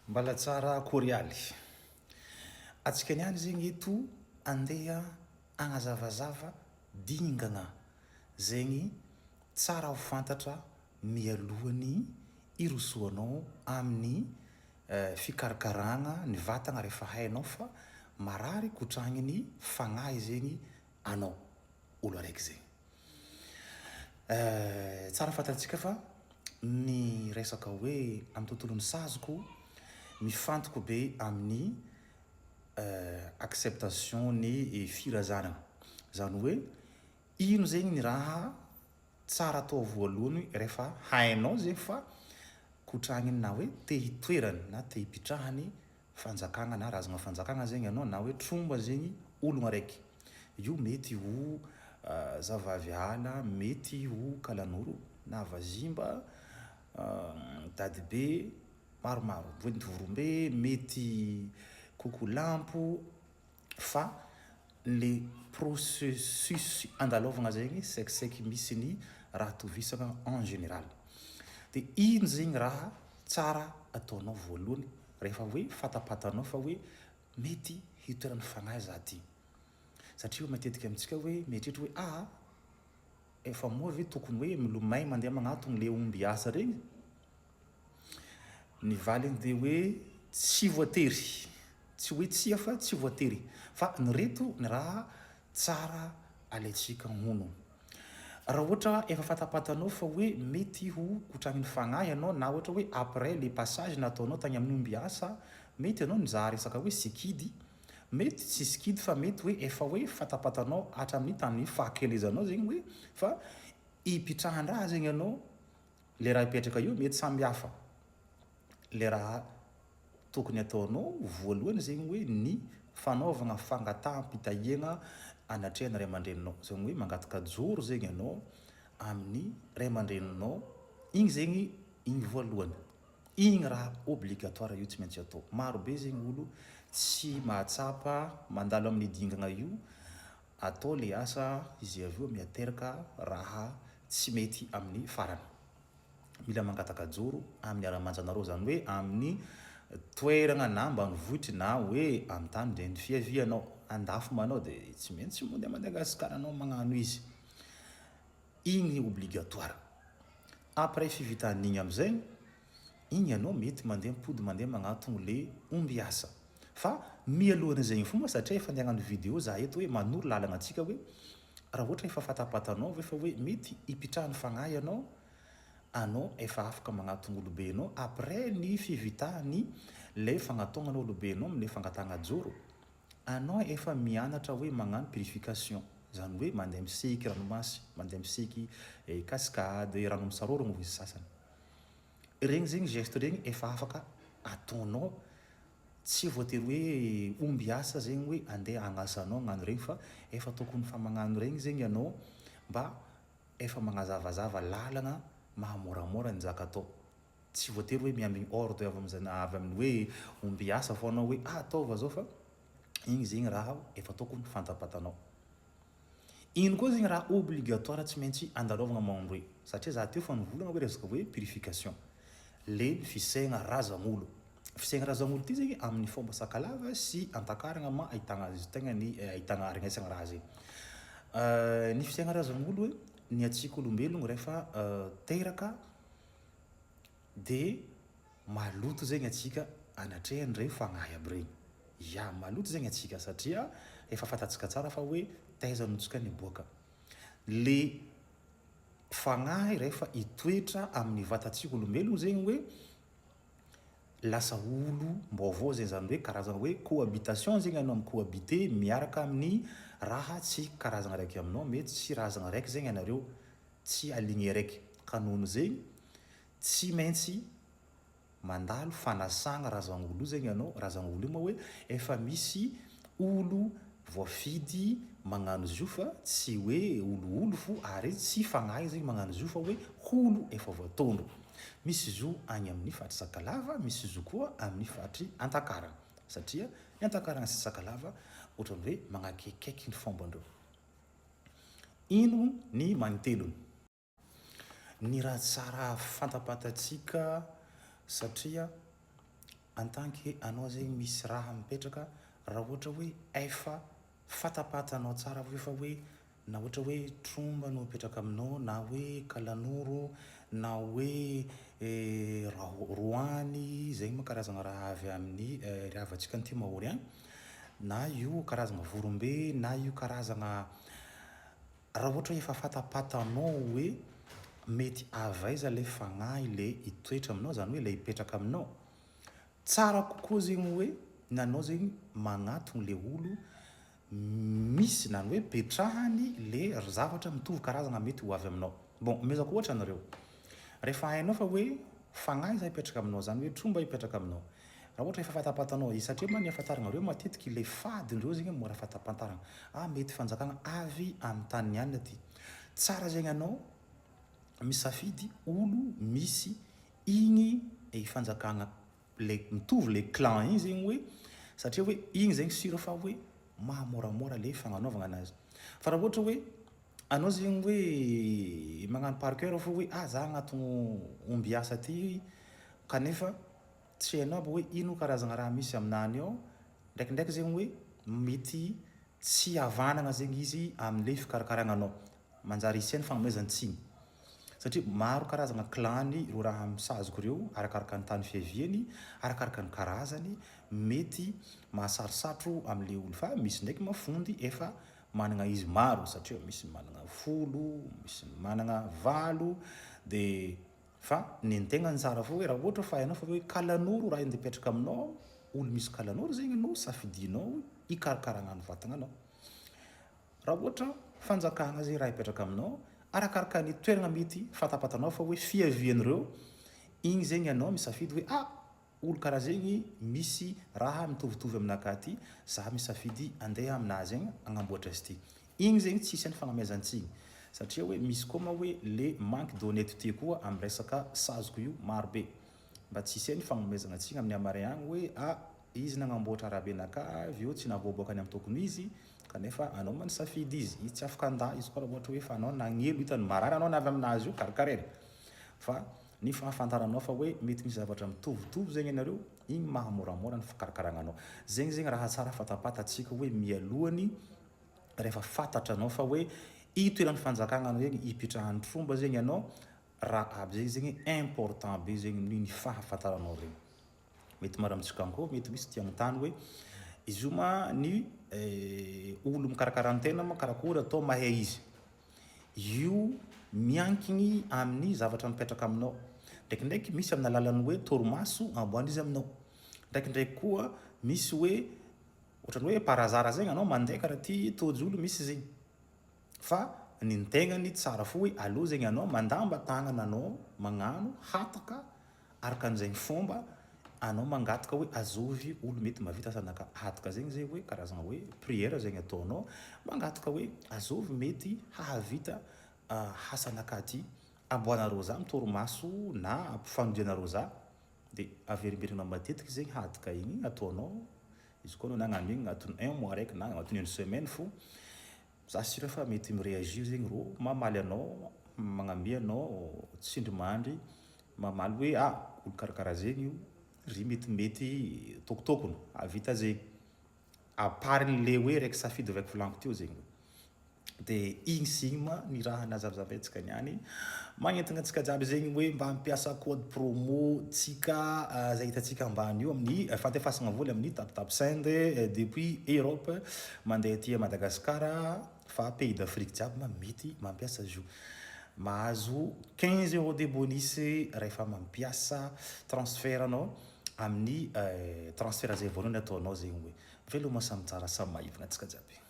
Mbala tsara korialy. Atsika niany zegny eto andeha agnazavazava dingana zegny tsara ho fantatra mialohan'ny irosoanao amin'ny fikarakaragna ny vatagna rehefa hainao fa marary kotragniny fagnahy zegny anao olo araiky zegny. Tsara fantatsika fa ny resaka hoe amin'ny tontolon'ny sazoko mifantoko be amin'ny acceptation ny firazana. Zany hoe ino zegny ny raha tsara atao voalohany rehefa hainao zegny fa kotragniny na hoe te hitoerany na te hipitrahany fanjakagna na razagna fanjakagna zegny anao na hoe tromba zegny ologno araiky. Io mety ho zavavy ala, mety ho kalanoro na vazimba, dadibe, maromaro, voentim-vorombe, mety kokolampo fa le processus andalovagna zegny saikisaiky misy ny raha tovisagna en général. De ino zegny raha tsara ataonao voalohany rehefa hoe fatapatanao fa hoe mety hitoeran'ny fagnahy za ty. Satria matetika amintsika hoe mieritreritra hoe efa moa ve tokony hoe milomay mandeha magnatony le omby asa regny? Ny valiny de hoe tsy voatery, tsy hoe tsia fa tsy voatery fa ny reto ny raha tsara alaitsika hono. Raha ohatra efa fatapatanao fa hoe mety ho kotragniny fagnahy anao na ohatra hoe après le passage nataonao tagny amin'ny omby asa, mety anao nizaha resaka hoe sikidy, mety tsy sikidy fa mety hoe efa hoe fatapatanao hatramin'ny tamin'ny fahakelezanao zegny hoe fa hipitrahan-draha zegny anao le raha ipetraka io mety samby hafa. Le raha tokony ataonao voalohany zegny hoe ny fanaovagna fangataham-pitahiagna anatrehana ray aman-dreninao. Zany hoe mangataka joro zegny anao amin'ny ray aman-dreninao. Igny zegny igny voalohany. Igny raha obligatoire io tsy maintsy atao. Maro be zegny olo tsy mahatsapa mandalo amin'ny dingana io atao le asa izy avy eo miateraka raha tsy mety amin'ny farany. Mila mangataka joro amin'ny ara-manjanareo, zany hoe amin'ny toeragna na ambanivohitry na hoe amin'ny tany ndre ny fiavianao andafy manao de tsy maintsy mandeha Madagasikara anao magnano izy. Igny obligatoire. Après fivitan'igny amizay, igny anao mety mandeha mipody mandeha magnatony le omby asa. Fa mialohany zegny fomba satria efa andeha hagnano vidéo za eto hoe manoro lalagna antsika hoe raha ohatra efa fatapatanao efa hoe mety hipitrahan'ny fagnahy anao efa afaka magnatony olobenao après ny fivitahany le fagnataonana olobenao amin'ny fangatahana joro. Anao efa mianatra hoe magnano purification, zany hoe mandeha miseky ranomasy, mandeha miseky cascade, rano misarorogno hoy izy sasany. Regny zegny geste regny efa afaka ataonao, tsy voatery hoe omby asa zegny hoe andeha agnasanao hagnano regny fa efa tokony fa magnano regny zegny anao mba efa magnazavazava lalagna mahamoramora ny zaka atao. Tsy voatery hoe miambigny ordre avy amin'ny hoe omby asa fô anao hoe ataova zao fa igny zegny raha efa tokony fantapatanao. Ino koa zegny raha obligatoire tsy maintsy andalovagna magnano hoe satria za teo fa nivolagna hoe resaka hoe purification. Le fisegna razan'olo. Fisegna razan'olo ty zegny amin'ny fomba sakalava sy antakaragna ma ahitagna azy tegna ny ahitagna regnesagna raha zegny. Ny fisegna razan'olo hoe ny atsika olombelogno rehefa teraka de maloto zegny atsika anatrehany fagnahy aby regny. Ya, maloto zegny atsika satria efa fantatsika tsara fa hoe taizanontsika niboaka. Le fagnahy rehefa hitoetra amin'ny vatantsika olombelogno zegny hoe lasa olo mbaovao zegny, zany hoe karazana hoe cohabitation zegny anao micohabiter miaraka amin'ny raha tsy karazana raiky aminao, mety tsy razana raiky zegny anareo, tsy aligné raiky. Ka nohon'ny zegny tsy maintsy mandalo fanasagna razan'olo zegny anao. Razan'olo io moa hoe efa misy olo voafidy magnano izy io fa tsy hoe olo fo ary tsy fagnahy zegny magnano izy io fa hoe olo efa voatondro. Misy izy io agny amin'ny faritry Sakalava, misy izy io koa amin'ny faritry Antakarana. Satria ny Antakarana sy Sakalava ohatran'ny hoe magnakaikikaiky ny fombandreo. Ino ny mantelony? Ny raha tsara fantapatantsika satria en tant que anao zegny misy raha mipetraka raha ohatra hoe efa fatapatanao tsara efa hoe na ohatra hoe tromba no mipetraka aminao na hoe kalanoro na hoe roany zegny moa karazagna raha avy amin'ny riavantsika anty mahory agny na io karazagna vorombe na io karazagna raha ohatra hoe efa fatapatanao hoe mety avaiza le fagnahy le hitoetra aminao zany hoe le hipetraka aminao tsara kokoa zegny hoe nanao zegny magnatony le olo misy nany hoe petrahany le zavatra mitovy karazagna mety ho avy aminao. Bon, mezako ohatra anareo rehefa hainao fa hoe fagnahy za hipetraka aminao zany hoe tromba hipetraka aminao raha ohatra efa fatapatanao izy satria ma ny ahafantaranareo matetiky le fadindreo zegny mora fatapantarana mety fanjakagna avy amin'ny tany ihany aty tsara zegny anao misafidy olo misy igny fanjakagna le mitovy le clan igny zegny hoe satria hoe igny zegny sira fa hoe mahamoramora le fagnanaovagna anazy fa raha ohatra hoe anao zegny hoe magnano par cœur fa hoe za agnatin'ny ombiasa aty kanefa tsy hainao hoe ino karazagna raha misy aminany ao ndraikindraiky zegny hoe mety tsy havanagna zegny izy amin'le fikarakarananao manjary isiany fagnomezan-tsigny satria maro karazagna clany ro raha misazoko reo arakaraka ny tany fiaviany arakaraka ny karazany mety mahasarosatro amin'le olo fa misy ndraiky mafondy efa managna izy maro satria misy managna 10 misy managna 8 de fa ny tegna ny tsara fo hoe raha ohatra fa hainao fa hoe kalanoro raha ende petraka aminao olo misy kalanoro zegny no safidinao ikarakaragna ny vatagnanao raha ohatra fanjakagna zegny raha hipetraka aminao arakaraka ny toerana mety fatapatanao fa hoe fiavian'ireo igny zegny anao misafidy hoe olo karaha zegny misy raha mitovitovy aminaka ty za misafidy andeha aminazy zegny agnamboatra azy ty igny zegny tsy isy ny fagnamezan-tsigny satria hoe misy koa ma hoe le manque d'honnêteté koa amin'ny resaka sazoko io maro be mba tsy isy ny fagnamezana tsigny amin'ny amare agny hoe izy nagnamboatra raha benakavy io tsy navoaboaka any amin'ny tokony izy kanefa anao ma nisafidy izy tsy afaka anda izy koa raha ohatra hoe fa anao nagnelo hitany marary anao navy aminazy io karakarena fa ny fahafantaranao fa hoe mety misy zavatra mitovitovy zegny anareo igny mahamoramora ny fikarakaragna zegny zegny raha tsara fatapatatsika hoe mialohany rehefa fantatra anao fa hoe itoeran'ny fanjakagna anao zegny hipetrahan'ny tromba zegny anao raha aby zegny important be zegny ny fahafantaranao regny mety maramitsika ankoa mety misy tiagnontany hoe izy io ma ny olo mikarakara ny tena ma karakory atao mahay izy io miankigny amin'ny zavatra mipetraka aminao ndraikindraiky misy amin'ny alalan'ny hoe torimaso amboany izy aminao ndraikindraiky koa misy hoe ohatrany hoe parazara zegny anao mandeha karaha ty tojolo misy zegny fa ny tegnany tsara fo hoe aloha zegny anao mandamba tagnana anao magnano hataka araka an'izegny fomba anao mangataka hoe azovy olo mety mavita sanaka hataka zegny zay hoe karazagna hoe prière zegny ataonao mangataka hoe azovy mety hahavita hasanaka ty amboanareo za mitorimaso na ampifanondrianareo za de averimberina matetiky zegny hataka igny ataonao izy koa anao nagnano igny agnatin'ny 1 mois raiky na agnatin'ny 1 semaine fo za sira fa mety miréagir zegny ro mamaly anao magnamia anao tsindry mandry mamaly hoe olo karakaraha zegny io ry mety tokotokony avita zegny aparin'le hoe raiky safidy avec flanco teo zegny de igny signy ma ny raha nazavazavaitsika niany magnentigna antsika jiaby zegny hoe mba mampiasa code promo tsika zay hitatsika ambany io amin'ny fantefasagna voly amin'ny tapitap send depuis Europe mandeha aty Madagascar fa pays d'Afrique jiaby ma mety mampiasa azy io mahazo 15 € de bonus rehefa mampiasa transfert anao amin'ny transfert zay voalohany ataonao zegny hoe veloma samy tsara samy maivana antsika jiaby